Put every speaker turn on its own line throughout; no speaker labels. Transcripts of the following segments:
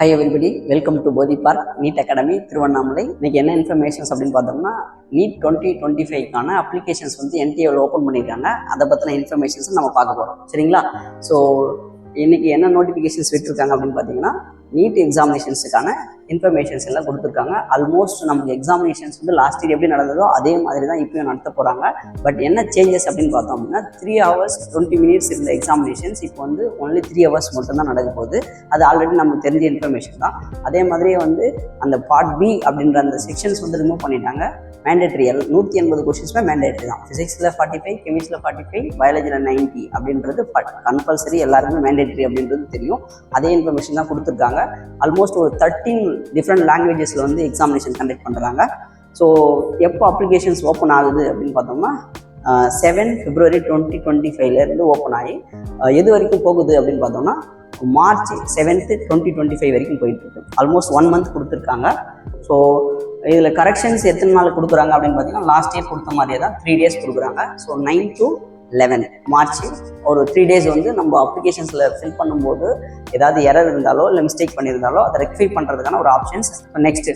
Hi everybody, welcome to Bodhi Park, NEET Academy, Tiruvannamalai. இன்னைக்கு என்ன informations அப்படின்னு பார்த்தோம்னா NEET 2025க்கான அப்ளிகேஷன்ஸ் வந்து NTA ஓப்பன் பண்ணியிருக்காங்க. அதை பற்றின இன்ஃபர்மேஷன்ஸ் நம்ம பார்க்க போகிறோம். சரிங்களா? ஸோ இன்னைக்கு என்ன நோட்டிஃபிகேஷன்ஸ் விட்டுருக்காங்க அப்படின்னு பார்த்தீங்கன்னா NEET எக்ஸாமினேஷன்ஸுக்கான இன்ஃபர்மேஷன்ஸ் எல்லாம் கொடுத்துருக்காங்க. ஆல்மோஸ்ட் நமக்கு எக்ஸாமினேஷன்ஸ் வந்து லாஸ்ட் இயர் எப்படி நடந்ததோ அதே மாதிரி தான் இப்போயும் நடத்த போகிறாங்க. பட் என்ன சேஞ்சஸ் அப்படின்னு பார்த்தோம் அப்படின்னா 3 hours 20 minutes இருந்த எக்ஸாமினேஷன்ஸ் இப்போ வந்து ஒன்லி 3 hours மட்டும்தான் நடக்க போகுது. அது ஆல்ரெடி நமக்கு தெரிஞ்ச இன்ஃபர்மேஷன் தான். அதே மாதிரியே வந்து அந்த பார்ட் பி அப்படின்ற அந்த செக்ஷன்ஸ் வந்து ரிமூவ் பண்ணிட்டாங்க. மேண்டேட்ரி 180 கொஸ்டின்ஸுமே மேண்டேட்ரி தான். ஃபிசிக்ஸில் 45, கெமிஸ்ட்ரியில் 45, பயாலஜியில் 90 அப்படின்றது கம்பல்சரி எல்லாருமே மேண்டேட்ரி அப்படின்றது தெரியும். அதே இன்ஃபர்மேஷன் தான் கொடுத்துருக்காங்க. ஆல்மோஸ்ட் ஒரு 13 டிஃப்ரெண்ட் லாங்குவேஜஸில் வந்து எக்ஸாமினேஷன் கண்டக்ட் பண்ணுறாங்க. ஸோ எப்போ அப்ளிகேஷன்ஸ் ஓப்பன் ஆகுது அப்படின்னு பார்த்தோம்னா 7 February 2025 ஓப்பன் ஆகி எது வரைக்கும் போகுது அப்படின்னு பார்த்தோம்னா March 7th 2025 வரைக்கும் போயிட்டுருக்கு. ஆல்மோஸ்ட் 1 month கொடுத்துருக்காங்க. ஸோ இதில் கரெக்ஷன்ஸ் எத்தனை நாள் கொடுக்குறாங்க அப்படின்னு பார்த்தீங்கன்னா லாஸ்ட் இயர் கொடுத்த மாதிரியே தான் 3 days கொடுக்குறாங்க. ஸோ 9 to 11 March ஒரு 3 days வந்து நம்ம அப்ளிகேஷன்ஸில் ஃபில் பண்ணும்போது ஏதாவது எரர் இருந்தாலோ இல்லை மிஸ்டேக் பண்ணியிருந்தாலோ அதை ரெக்டிஃபை பண்ணுறதுக்கான ஒரு options. Next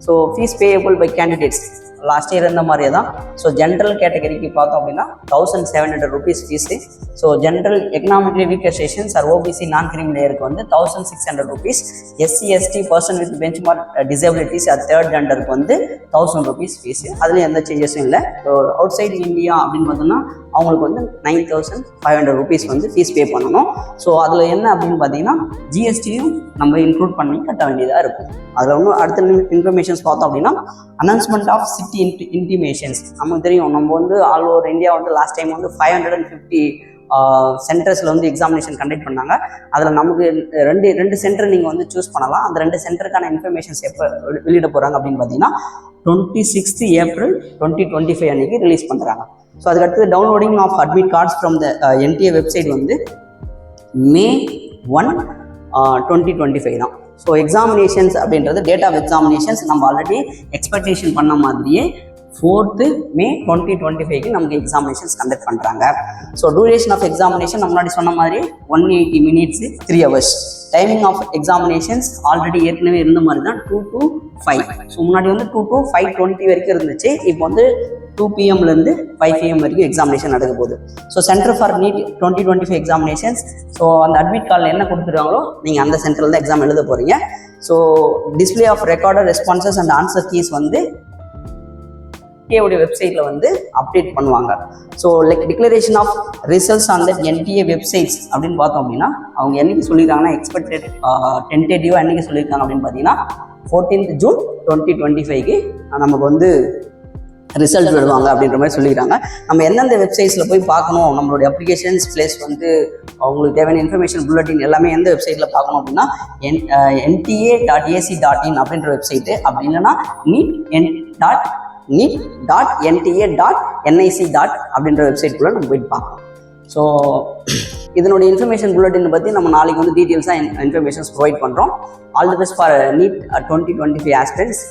so fees payable by candidates last year இருந்த மாதிரியே தான். ஸோ ஜென்ரல் கேட்டகரிக்கு பார்த்தோம் அப்படின்னா 1700 rupees fees. So general economically weaker sections or OBC non cream லேயருக்கு வந்து 1600 rupees. SC ST person with benchmark disabilities அது தேர்ட் ஜெண்டருக்கு வந்து 1000 rupees ஃபீஸு. அதில் எந்த சேஞ்சஸும் இல்லை. ஸோ அவுட் சைடு இந்தியா அப்படின்னு பார்த்தோம்னா அவங்களுக்கு வந்து 9500 rupees வந்து ஃபீஸ் பே பண்ணணும். ஸோ அதில் என்ன அப்படின்னு பார்த்தீங்கன்னா ஜிஎஸ்டியும் நம்ம இன்க்ளூட் பண்ணி கட்ட வேண்டியதாக இருக்கும். அதில் ஒன்றும் அடுத்த இன்ஃபர்மேஷன்ஸ் பார்த்தோம் அப்படின்னா அனௌன்ஸ்மெண்ட் ஆஃப் சிட்டி இன்டிமேஷன்ஸ். நமக்கு தெரியும் நம்ம வந்து ஆல் ஓவர் இந்தியா வந்து லாஸ்ட் டைம் வந்து 550 சென்டர்ஸில் வந்து எக்ஸாமினேஷன் கண்டக்ட் பண்ணாங்க. அதில் நமக்கு ரெண்டு சென்டர் நீங்கள் வந்து சூஸ் பண்ணலாம். அந்த 2 சென்டருக்கான இன்ஃபர்மேஷன்ஸ் எப்போ வெளியிட போகிறாங்க அப்படின்னு பார்த்தீங்கன்னா 26th April 2025 அன்றைக்கி ரிலீஸ் பண்ணுறாங்க. ஸோ அதுக்கடுத்து downloading of admit cards from the NTA website வந்து May 1, 2025 தான். ஸோ எக்ஸாமினேஷன்ஸ் அப்படின்றது டேட் ஆஃப் எக்ஸாமினேஷன்ஸ் நம்ம ஆல்ரெடி எக்ஸ்பெக்டேஷன் பண்ண மாதிரியே 4th May 2025 நமக்கு எக்ஸாமினேஷன்ஸ் கண்டக்ட் பண்ணுறாங்க. ஸோ டூரேஷன் ஆஃப் எக்ஸாமினேஷன் நம்ம முன்னாடி சொன்ன மாதிரி 180 minutes 3 hours. Timing of examinations already ஏற்கனவே இருந்த மாதிரி தான் 2 to 5. ஸோ முன்னாடி வந்து 2 to 5:20 வரைக்கும் இருந்துச்சு. இப்போ வந்து 2 PM - 5 PM வரைக்கும் எக்ஸாமினேஷன் நடக்க போகுது. So centre for NEET 2025 examinations. So அந்த அட்மிட் கார்டில் என்ன கொடுத்துருக்காங்களோ நீங்கள் அந்த சென்டரில் தான் எக்ஸாம் எழுத போகிறீங்க. So display of recorder responses and answer keys வந்து NTA வெப்சைட்டில் வந்து அப்டேட் பண்ணுவாங்க. So like declaration of results on the NTA websites அப்படின்னு பார்த்தோம் அப்படின்னா அவங்க என்னைக்கு சொல்லியிருக்காங்கன்னா எக்ஸ்பெக்டட் டென்டேட்டிவாக என்னைக்கு சொல்லியிருக்காங்க அப்படின்னு பார்த்தீங்கன்னா 14th June 2025 நமக்கு வந்து ரிசல்ட் வருவாங்க அப்படின்ற மாதிரி சொல்லிக்கிறாங்க. நம்ம எந்தெந்த வெப்சைட்ஸில் போய் பார்க்கணும், நம்மளுடைய அப்ளிகேஷன்ஸ் ப்ளஸ் வந்து அவங்களுக்கு தேவையான இன்ஃபர்மேஷன் புல்லட்டின் எல்லாமே எந்த வெப்சைட்டில் பார்க்கணும் அப்படின்னா NTA.ac.in அப்படின்ற வெப்சைட்டு. அப்படி இல்லைன்னா NEET.NTA.nic. அப்படின்ற வெப்சைட்குள்ளே நம்ம போயிட்டு பார்க்கலாம். ஸோ இதனுடைய இன்ஃபர்மேஷன் புல்லட்டின் பற்றி நம்ம நாளைக்கு வந்து டீட்டெயில்ஸாக இன்ஃபர்மேஷன்ஸ் ப்ரொவைட் பண்ணுறோம். All the best for NEET 2025 aspirants.